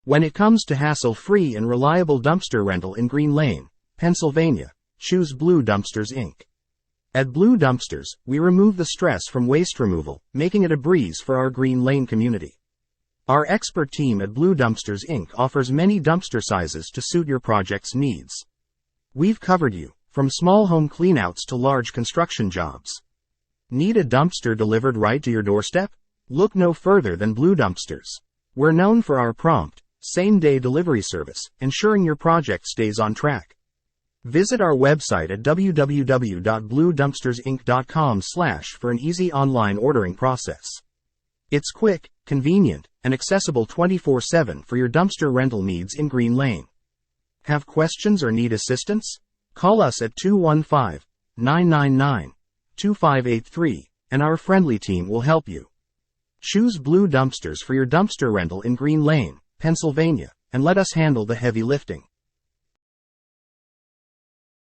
When it comes to hassle-free and reliable dumpster rental in Green Lane, Pennsylvania, choose Blue Dumpsters Inc. At Blue Dumpsters, we remove the stress from waste removal, making it a breeze for our Green Lane community. Our expert team at Blue Dumpsters Inc. offers many dumpster sizes to suit your project's needs. We've covered you, from small home cleanouts to large construction jobs. Need a dumpster delivered right to your doorstep? Look no further than Blue Dumpsters. We're known for our prompt, same-day delivery service, ensuring your project stays on track. Visit our website at www.bluedumpstersinc.com/ for an easy online ordering process. It's quick, convenient, and accessible 24/7 for your dumpster rental needs in Green Lane. Have questions or need assistance? Call us at 215-999-2583, and our friendly team will help you. Choose Blue Dumpsters for your dumpster rental in Green Lane, Pennsylvania, and let us handle the heavy lifting.